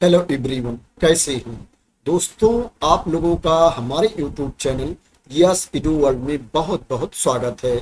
Hello everyone, कैसे हैं दोस्तों। आप लोगों का हमारे यूट्यूब चैनल यस इडू वर्ल्ड में बहुत बहुत स्वागत है।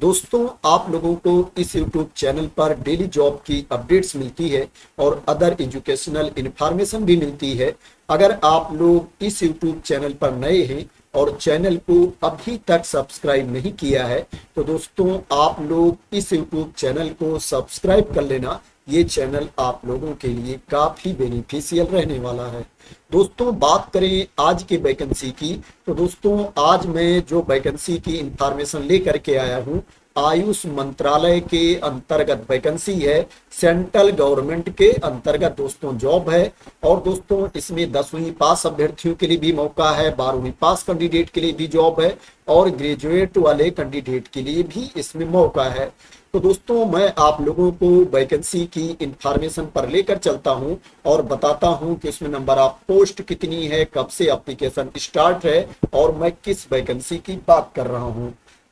दोस्तों, आप लोगों को इस यूट्यूब चैनल पर डेली जॉब की अपडेट्स मिलती है और अदर एजुकेशनल इंफॉर्मेशन भी मिलती है। अगर आप लोग इस यूट्यूब चैनल पर नए हैं और चैनल को अभी तक सब्सक्राइब नहीं किया है तो दोस्तों आप लोग इस यूट्यूब चैनल को सब्सक्राइब कर लेना। ये चैनल आप लोगों के लिए काफी बेनिफिशियल रहने वाला है। दोस्तों, बात करें आज की वैकेंसी की तो दोस्तों आज मैं जो वैकेंसी की इंफॉर्मेशन लेकर के आया हूँ, आयुष मंत्रालय के अंतर्गत वैकेंसी है। सेंट्रल गवर्नमेंट के अंतर्गत दोस्तों जॉब है। और दोस्तों इसमें 10वीं पास अभ्यर्थियों के लिए भी मौका है, 12वीं पास कैंडिडेट के लिए भी जॉब है और ग्रेजुएट वाले कैंडिडेट के लिए भी इसमें मौका है। तो दोस्तों मैं आप लोगों को वैकेंसी की इंफॉर्मेशन पर लेकर चलता हूं और बताता हूं कि उसमें नंबर ऑफ पोस्ट कितनी है, कब से एप्लीकेशन स्टार्ट है और मैं किस वैकेंसी की बात कर रहा हूं।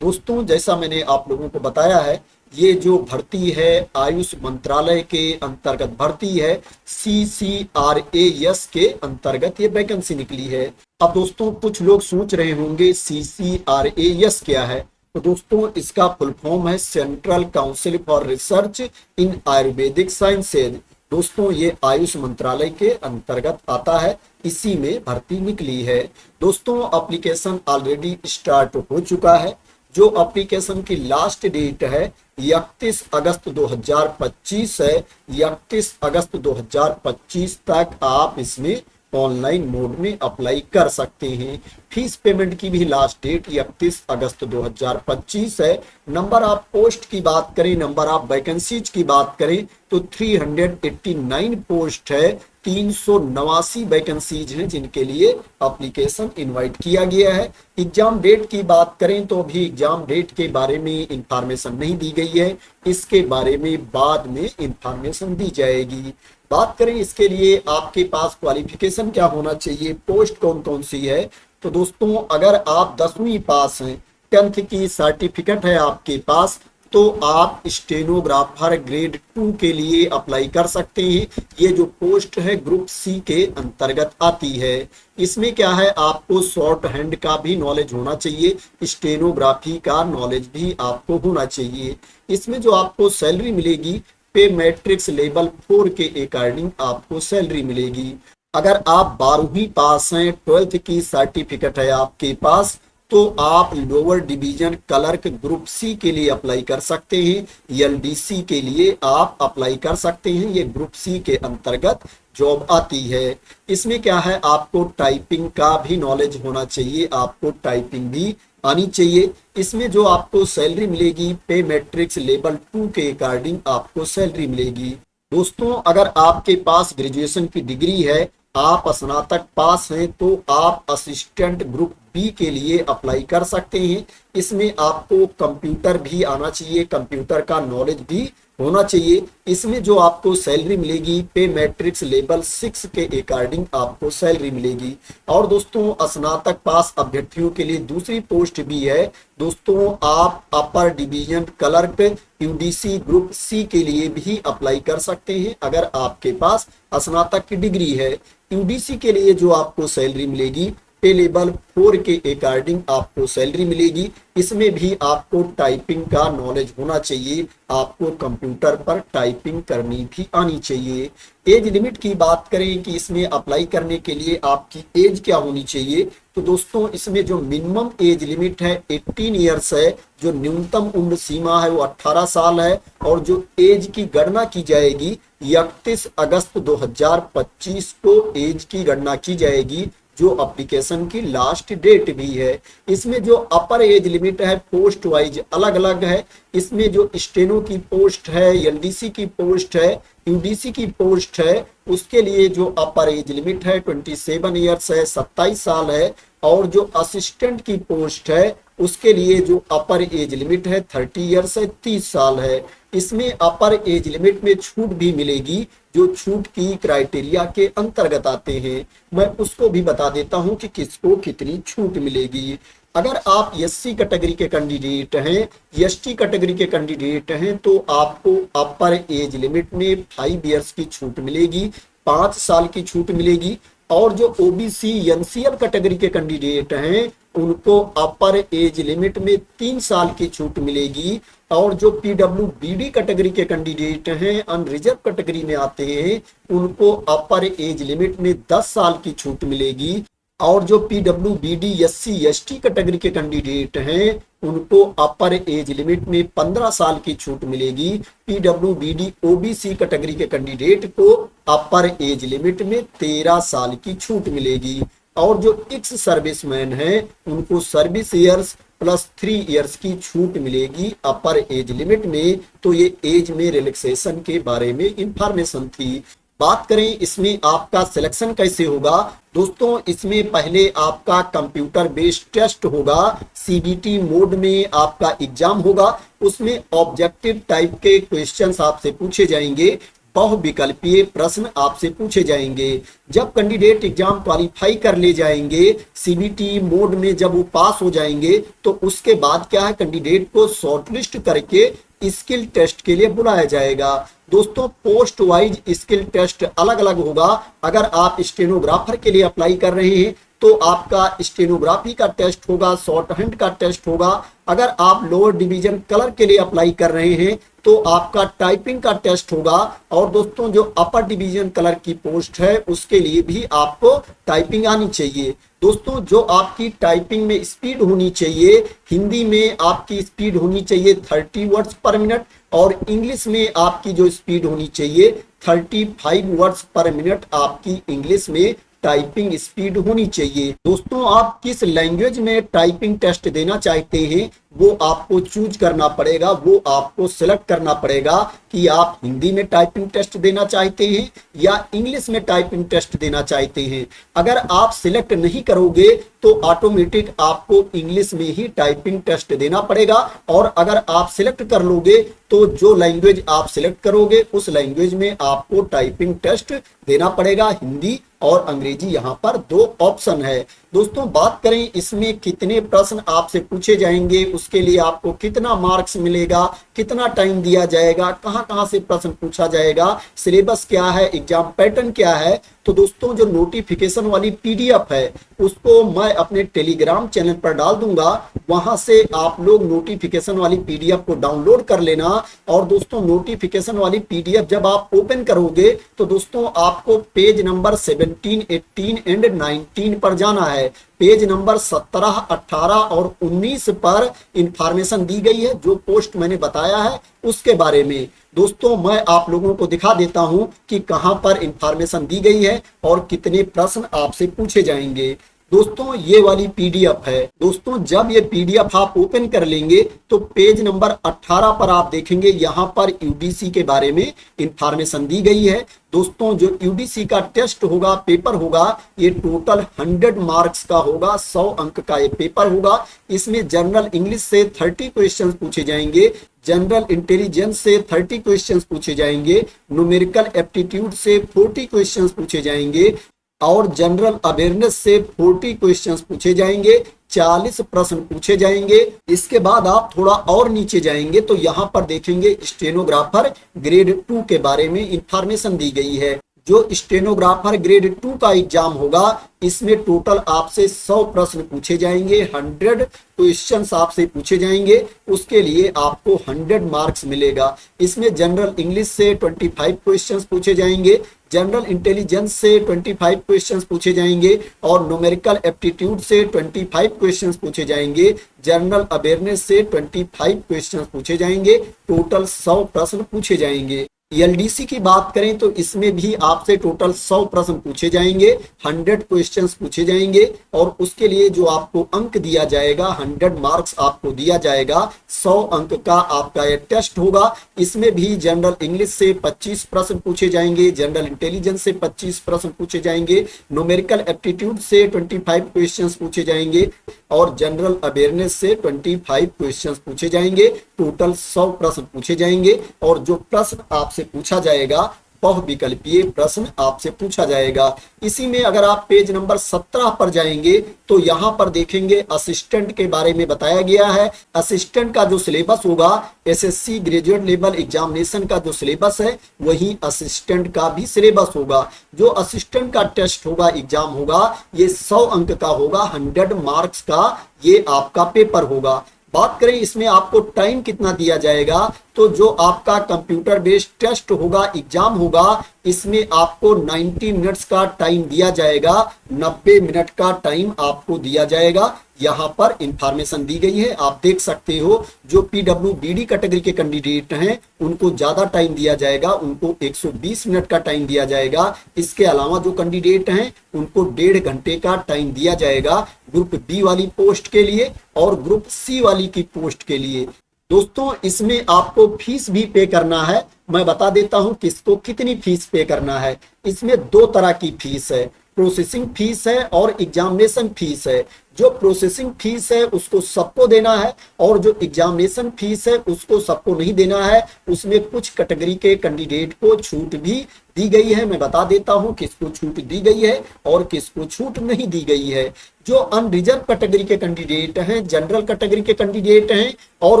दोस्तों, जैसा मैंने आप लोगों को बताया है, ये जो भर्ती है आयुष मंत्रालय के अंतर्गत भर्ती है। CCRAS के अंतर्गत ये वैकेंसी निकली है। अब दोस्तों कुछ लोग सोच रहे होंगे CCRAS क्या है। तो दोस्तों इसका फुल फॉर्म है central council for research in Ayurvedic sciences. दोस्तों ये आयुष मंत्रालय के अंतर्गत आता है, इसी में भर्ती निकली है। दोस्तों एप्लीकेशन ऑलरेडी स्टार्ट हो चुका है। जो एप्लीकेशन की लास्ट डेट है 31 अगस्त 2025 है। 31 अगस्त 2025 तक आप इसमें ऑनलाइन मोड में अप्लाई कर सकते हैं। फीस पेमेंट की भी लास्ट डेट 31 अगस्त 2025 है। नंबर ऑफ पोस्ट की बात करें, नंबर ऑफ वैकेंसीज की बात करें तो 389 पोस्ट है। 389 वैकेंसीज हैं जिनके लिए एप्लीकेशन इनवाइट किया गया है। एग्जाम डेट की बात करें तो अभी एग्जाम डेट के बारे में इंफॉर्मेशन नहीं दी गई है, इसके बारे में बाद में इंफॉर्मेशन दी जाएगी। बात करें इसके लिए आपके पास क्वालिफिकेशन क्या होना चाहिए, पोस्ट कौन कौन सी है। तो दोस्तों अगर आप 10वीं पास हैं, 10th की सर्टिफिकेट है आपके पास, तो आप स्टेनोग्राफर ग्रेड 2 के लिए अप्लाई कर सकते हैं। ये जो पोस्ट है ग्रुप सी के अंतर्गत आती है। इसमें क्या है, आपको शॉर्ट हैंड का भी नॉलेज होना चाहिए, स्टेनोग्राफी का नॉलेज भी आपको होना चाहिए। इसमें जो आपको सैलरी मिलेगी पे मैट्रिक्स लेवल 4 के अकॉर्डिंग आपको सैलरी मिलेगी। अगर आप 12वीं पास हैं, 12th की सर्टिफिकेट है आपके पास, तो आप lower division clerk group C के लिए अप्लाई कर सकते हैं। LDC के लिए आप अप्लाई कर सकते हैं। ये ग्रुप सी के अंतर्गत जॉब आती है। इसमें क्या है, आपको टाइपिंग का भी नॉलेज होना चाहिए, आपको टाइपिंग भी आनी चाहिए। इसमें जो आपको सैलरी मिलेगी पे मैट्रिक्स लेवल 2 के अकॉर्डिंग आपको सैलरी मिलेगी। दोस्तों अगर आपके पास ग्रेजुएशन की डिग्री है, आप स्नातक पास हैं, तो आप असिस्टेंट ग्रुप बी के लिए अप्लाई कर सकते हैं। इसमें आपको कंप्यूटर भी आना चाहिए, कंप्यूटर का नॉलेज भी होना चाहिए। इसमें जो आपको सैलरी मिलेगी पे मैट्रिक्स लेवल 6 के अकॉर्डिंग आपको सैलरी मिलेगी। और दोस्तों स्नातक पास अभ्यर्थियों के लिए दूसरी पोस्ट भी है। दोस्तों आप upper division clerk UDC group C के लिए भी अप्लाई कर सकते हैं अगर आपके पास स्नातक की डिग्री है। UDC के लिए जो आपको सैलरी मिलेगी पे लेवल 4 के अकॉर्डिंग आपको सैलरी मिलेगी। इसमें भी आपको टाइपिंग का नॉलेज होना चाहिए, आपको कंप्यूटर पर टाइपिंग करनी भी आनी चाहिए। एज लिमिट की बात करें कि इसमें अप्लाई करने के लिए आपकी एज क्या होनी चाहिए, तो दोस्तों इसमें जो मिनिमम एज लिमिट है 18 ईयर्स है, जो न्यूनतम उम्र सीमा है वो 18 साल है। और जो एज की गणना की जाएगी 31 अगस्त 2025 को एज की गणना की जाएगी, जो एप्लीकेशन की लास्ट डेट भी है। इसमें जो अपर एज लिमिट है पोस्ट वाइज अलग अलग है। इसमें जो स्टेनो की पोस्ट है, LDC की पोस्ट है, UDC की पोस्ट है, उसके लिए जो अपर एज लिमिट है 27 ईयर्स है, 27 साल है। और जो असिस्टेंट की पोस्ट है उसके लिए जो अपर एज लिमिट है 30 ईयर्स है, 30 साल है। इसमें अपर एज लिमिट में छूट भी मिलेगी, जो छूट की क्राइटेरिया के अंतर्गत आते हैं। मैं उसको भी बता देता हूं कि किसको कितनी छूट मिलेगी। अगर आप SC कैटेगरी के कैंडिडेट हैं, ST कैटेगरी के कैंडिडेट हैं, तो आपको अपर एज लिमिट में 5 ईयर्स की छूट मिलेगी। 5 साल की छूट मिलेगी। और जो ओबीसी एनसीएल कैटेगरी के कैंडिडेट हैं उनको अपर एज लिमिट में 3 साल की छूट मिलेगी। और जो पीडब्ल्यूबीडी कैटेगरी के कैंडिडेट हैं, अनरिजर्व कैटेगरी में आते हैं, उनको अपर एज लिमिट में 10 साल की छूट मिलेगी। और जो पीडब्ल्यूबीडी एससी एसटी कैटेगरी के कैंडिडेट हैं उनको अपर एज लिमिट में 15 साल की छूट मिलेगी। पीडब्ल्यूबीडी ओबीसी कैटेगरी के कैंडिडेट को अपर एज लिमिट में 13 साल की छूट मिलेगी। और जो एक्स सर्विसमैन हैं उनको सर्विस ईयर्स प्लस 3 इयर्स की छूट मिलेगी अपर एज लिमिट में। तो ये एज में रिलैक्सेशन के बारे में इंफॉर्मेशन थी। बात करें इसमें आपका सिलेक्शन कैसे होगा। दोस्तों इसमें पहले आपका कंप्यूटर बेस्ड टेस्ट होगा, सीबीटी मोड में आपका एग्जाम होगा। उसमें ऑब्जेक्टिव टाइप के क्वेश्चंस आपसे पूछे जाएंगे, बहुविकल्पीय प्रश्न आपसे पूछे जाएंगे। जब कैंडिडेट एग्जाम क्वालिफाई कर ले जाएंगे सीबीटी मोड में, जब वो पास हो जाएंगे तो उसके बाद क्या है, कैंडिडेट को शॉर्टलिस्ट करके स्किल टेस्ट के लिए बुलाया जाएगा। दोस्तों पोस्ट वाइज स्किल टेस्ट अलग अलग होगा। अगर आप स्टेनोग्राफर के लिए अप्लाई कर रहे हैं तो आपका स्टेनोग्राफी का टेस्ट होगा, शॉर्ट हैंड का टेस्ट होगा। अगर आप लोअर डिवीजन क्लर्क के लिए अप्लाई कर रहे हैं तो आपका टाइपिंग का टेस्ट होगा। और दोस्तों जो अपर डिवीजन क्लर्क की पोस्ट है उसके लिए भी आपको टाइपिंग आनी चाहिए। दोस्तों जो आपकी टाइपिंग में स्पीड होनी चाहिए, हिंदी में आपकी स्पीड होनी चाहिए 30 वर्ड्स पर मिनट और इंग्लिश में आपकी जो स्पीड होनी चाहिए 35 वर्ड्स पर मिनट आपकी इंग्लिश में टाइपिंग स्पीड होनी चाहिए। दोस्तों आप किस लैंग्वेज में टाइपिंग टेस्ट देना चाहते हैं वो आपको चूज करना पड़ेगा, वो आपको सिलेक्ट करना पड़ेगा कि आप हिंदी में टाइपिंग टेस्ट देना चाहते हैं या इंग्लिश में टाइपिंग टेस्ट देना चाहते हैं। अगर आप सिलेक्ट नहीं करोगे तो ऑटोमेटिक आपको इंग्लिश में ही टाइपिंग टेस्ट देना पड़ेगा। और अगर आप सिलेक्ट कर लोगे तो जो लैंग्वेज आप सिलेक्ट करोगे उस लैंग्वेज में आपको टाइपिंग टेस्ट देना पड़ेगा। हिंदी और अंग्रेजी यहाँ पर 2 ऑप्शन है। दोस्तों बात करें इसमें कितने प्रश्न आपसे पूछे जाएंगे, उसके लिए आपको कितना मार्क्स मिलेगा, कितना टाइम दिया जाएगा, कहां कहां से प्रश्न पूछा जाएगा, सिलेबस क्या है, एग्जाम पैटर्न क्या है। तो दोस्तों जो नोटिफिकेशन वाली पीडीएफ है उसको मैं अपने टेलीग्राम चैनल पर डाल दूंगा, वहां से आप लोग नोटिफिकेशन वाली पीडीएफ को डाउनलोड कर लेना। और दोस्तों नोटिफिकेशन वाली पीडीएफ जब आप ओपन करोगे तो दोस्तों आपको पेज नंबर 17, 18 एंड 19 पर जाना है। पेज नंबर 17, 18 और 19 पर इंफॉर्मेशन दी गई है, जो पोस्ट मैंने बताया है उसके बारे में। दोस्तों मैं आप लोगों को दिखा देता हूं कि कहां पर इंफॉर्मेशन दी गई है और कितने प्रश्न आपसे पूछे जाएंगे। दोस्तों ये वाली पीडीएफ है। दोस्तों जब ये पीडीएफ आप ओपन कर लेंगे तो पेज नंबर 18 पर आप देखेंगे, यहाँ पर यूडीसी के बारे में इंफॉर्मेशन दी गई है। दोस्तों जो यूडीसी का टेस्ट होगा, पेपर होगा, ये टोटल 100 मार्क्स का होगा, 100 अंक का ये पेपर होगा। इसमें जनरल इंग्लिश से 30 क्वेश्चन पूछे जाएंगे, जनरल इंटेलिजेंस से 30 क्वेश्चंस पूछे जाएंगे, न्यूमेरिकल एप्टीट्यूड से 40 क्वेश्चंस पूछे जाएंगे और जनरल अवेयरनेस से 40 क्वेश्चंस पूछे जाएंगे, 40 प्रश्न पूछे जाएंगे। इसके बाद आप थोड़ा और नीचे जाएंगे तो यहाँ पर देखेंगे स्टेनोग्राफर ग्रेड 2 के बारे में इंफॉर्मेशन दी गई है। जो स्टेनोग्राफर ग्रेड 2 का एग्जाम होगा इसमें टोटल आपसे 100 प्रश्न पूछे जाएंगे, 100 क्वेश्चंस आपसे पूछे जाएंगे। उसके लिए आपको 100 मार्क्स मिलेगा। इसमें जनरल इंग्लिश से 25 क्वेश्चंस पूछे जाएंगे, जनरल इंटेलिजेंस से 25 क्वेश्चंस पूछे जाएंगे और न्यूमेरिकल एप्टीट्यूड से 25 क्वेश्चंस पूछे जाएंगे, जनरल अवेयरनेस से 25 क्वेश्चंस पूछे जाएंगे। टोटल 100 प्रश्न पूछे जाएंगे। एलडीसी की बात करें तो इसमें भी आपसे टोटल 100 प्रश्न पूछे जाएंगे, 100 क्वेश्चंस पूछे जाएंगे और उसके लिए जो आपको अंक दिया जाएगा 100 मार्क्स आपको दिया जाएगा। 100 अंक का आपका यह टेस्ट होगा। इसमें भी जनरल इंग्लिश से 25 प्रश्न पूछे जाएंगे, जनरल इंटेलिजेंस से 25 प्रश्न पूछे जाएंगे, न्यूमेरिकल एप्टीट्यूड से 25 क्वेश्चंस पूछे जाएंगे और जनरल अवेयरनेस से 25 क्वेश्चंस पूछे जाएंगे। टोटल 100 प्रश्न पूछे जाएंगे और जो प्रश्न आपसे पूछा जाएगा बहुविकल्पीय प्रश्न आपसे पूछा जाएगा। इसी में अगर आप पेज नंबर 17 पर जाएंगे तो यहाँ पर देखेंगे असिस्टेंट के बारे में बताया गया है। असिस्टेंट का जो सिलेबस होगा, एसएससी ग्रेजुएट लेवल एग्जामिनेशन का जो सिलेबस है वही असिस्टेंट का भी सिलेबस होगा। जो असिस्टेंट का टेस्ट होगा, एग्जाम होगा, ये 100 अंक का होगा, 100 मार्क्स का ये आपका पेपर होगा। बात करें इसमें आपको टाइम कितना दिया जाएगा, तो जो आपका कंप्यूटर बेस्ड टेस्ट होगा, एग्जाम होगा, इसमें आपको 90 मिनट्स का टाइम दिया जाएगा, 90 मिनट का टाइम आपको दिया जाएगा। यहाँ पर इंफॉर्मेशन दी गई है, आप देख सकते हो। जो पीडब्ल्यूबीडी कैटेगरी के कैंडिडेट हैं उनको ज्यादा टाइम दिया जाएगा, उनको 120 मिनट का टाइम दिया जाएगा। इसके अलावा जो कैंडिडेट हैं उनको 1.5 घंटे का टाइम दिया जाएगा ग्रुप बी वाली पोस्ट के लिए और ग्रुप सी वाली की पोस्ट के लिए। दोस्तों इसमें आपको फीस भी पे करना है। मैं बता देता हूं किसको कितनी फीस पे करना है। इसमें 2 तरह की फीस है, प्रोसेसिंग फीस है और एग्जामिनेशन फीस है। जो प्रोसेसिंग फीस है उसको सबको देना है और जो एग्जामिनेशन फीस है उसको सबको नहीं देना है। उसमें कुछ कैटेगरी के कैंडिडेट को छूट भी दी गई है। मैं बता देता हूं किसको छूट दी गई है और किसको छूट नहीं दी गई है। जो अनरिजर्व कैटेगरी के कैंडिडेट हैं, जनरल कैटेगरी के कैंडिडेट हैं और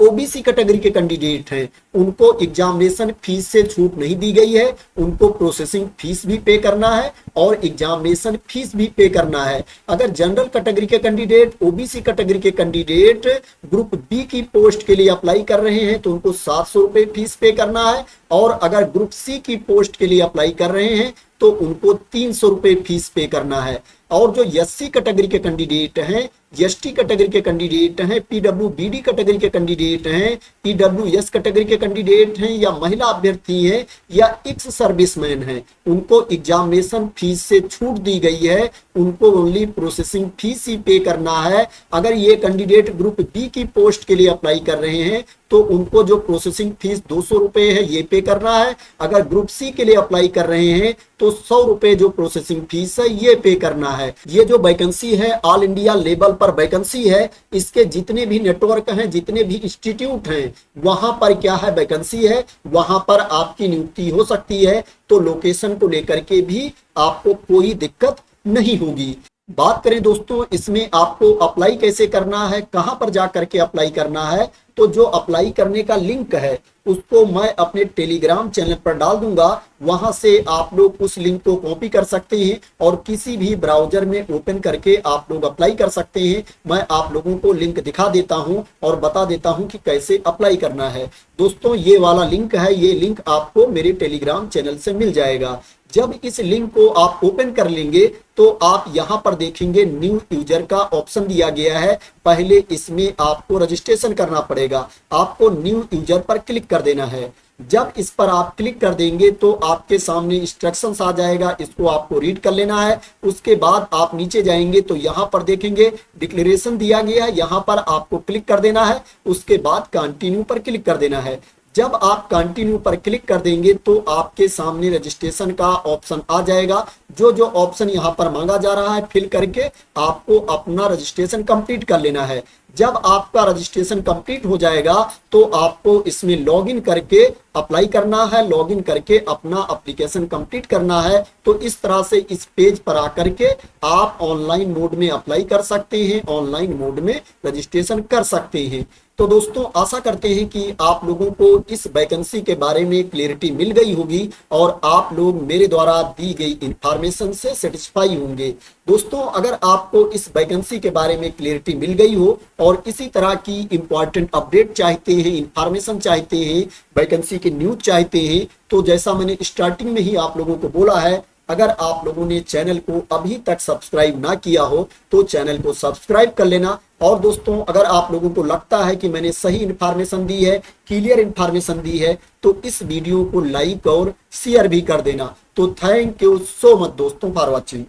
ओबीसी कैटेगरी के कैंडिडेट हैं, उनको एग्जामिनेशन फीस से छूट नहीं दी गई है। उनको प्रोसेसिंग फीस भी पे करना है और एग्जामिनेशन फीस भी पे करना है। अगर जनरल कैटेगरी के कैंडिडेट, ओबीसी कैटेगरी के कैंडिडेट ग्रुप बी की पोस्ट के लिए अप्लाई कर रहे हैं तो उनको 700 रुपए फीस पे करना है और अगर ग्रुप सी की पोस्ट के लिए अप्लाई कर रहे हैं तो उनको 300 रुपए फीस पे करना है। और जो एससी कैटेगरी के कैंडिडेट हैं, एसटी कैटेगरी के कैंडिडेट हैं, पीडब्ल्यूबीडी कैटेगरी के कैंडिडेट हैं, ईडब्ल्यूएस कैटेगरी के कैंडिडेट हैं या महिला अभ्यर्थी हैं या एक्स सर्विसमैन हैं, उनको एग्जामिनेशन फीस से छूट दी गई है। उनको ओनली प्रोसेसिंग फीस ही पे करना है। अगर ये कैंडिडेट ग्रुप बी की पोस्ट के लिए अप्लाई कर रहे हैं तो उनको जो प्रोसेसिंग फीस 200 रुपए है ये पे करना है। अगर ग्रुप सी के लिए अप्लाई कर रहे हैं तो 100 रुपए जो प्रोसेसिंग फीस है ये पे करना है। ये जो वैकेंसी है ऑल इंडिया लेवल पर वैकेंसी है। इसके जितने भी नेटवर्क हैं, जितने भी इंस्टीट्यूट हैं, वहां पर क्या है वैकेंसी है, वहां पर आपकी नियुक्ति हो सकती है। तो लोकेशन को लेकर के भी आपको कोई दिक्कत नहीं होगी। बात करें दोस्तों इसमें आपको अप्लाई कैसे करना है, कहां पर जा करके अप्लाई करना है, तो जो अप्लाई करने का लिंक है उसको मैं अपने टेलीग्राम चैनल पर डाल दूंगा। वहां से आप लोग उस लिंक को कॉपी कर सकते हैं और किसी भी ब्राउजर में ओपन करके आप लोग अप्लाई कर सकते हैं। मैं आप लोगों को लिंक दिखा देता हूं और बता देता हूं कि कैसे अप्लाई करना है। दोस्तों ये वाला लिंक है, ये लिंक आपको मेरे टेलीग्राम चैनल से मिल जाएगा। जब इस लिंक को आप ओपन कर लेंगे तो आप यहां पर देखेंगे न्यू यूजर का ऑप्शन दिया गया है। पहले इसमें आपको रजिस्ट्रेशन करना पड़ेगा। आपको न्यू यूजर पर क्लिक कर देना है। जब इस पर आप क्लिक कर देंगे तो आपके सामने इंस्ट्रक्शंस आ जाएगा, इसको आपको रीड कर लेना है। उसके बाद आप नीचे जाएंगे तो यहाँ पर देखेंगे डिक्लेरेशन दिया गया है, यहाँ पर आपको क्लिक कर देना है। उसके बाद कंटिन्यू पर क्लिक कर देना है। जब आप कंटिन्यू पर क्लिक कर देंगे तो आपके सामने रजिस्ट्रेशन का ऑप्शन आ जाएगा। जो जो ऑप्शन यहाँ पर मांगा जा रहा है फिल करके आपको अपना रजिस्ट्रेशन कंप्लीट कर लेना है। जब आपका रजिस्ट्रेशन कंप्लीट हो जाएगा तो आपको इसमें लॉगिन करके अप्लाई करना है, लॉगिन करके अपना एप्लीकेशन कंप्लीट करना है। तो इस तरह से इस पेज पर आकर के आप ऑनलाइन मोड में अप्लाई कर सकते हैं, ऑनलाइन मोड में रजिस्ट्रेशन कर सकते हैं। तो दोस्तों आशा करते हैं कि आप लोगों को इस वैकेंसी के बारे में क्लियरिटी मिल गई होगी और आप लोग मेरे द्वारा दी गई इंफॉर्मेशन से सेटिस्फाई होंगे। दोस्तों अगर आपको इस वैकेंसी के बारे में क्लियरिटी मिल गई हो और इसी तरह की इंपॉर्टेंट अपडेट चाहते हैं, इंफॉर्मेशन चाहते हैं, वैकेंसी की न्यूज चाहते हैं, तो जैसा मैंने स्टार्टिंग में ही आप लोगों को बोला है, अगर आप लोगों ने चैनल को अभी तक सब्सक्राइब ना किया हो तो चैनल को सब्सक्राइब कर लेना। और दोस्तों अगर आप लोगों को लगता है कि मैंने सही इंफॉर्मेशन दी है, क्लियर इंफॉर्मेशन दी है, तो इस वीडियो को लाइक और शेयर भी कर देना। तो थैंक यू सो मच दोस्तों फॉर वॉचिंग।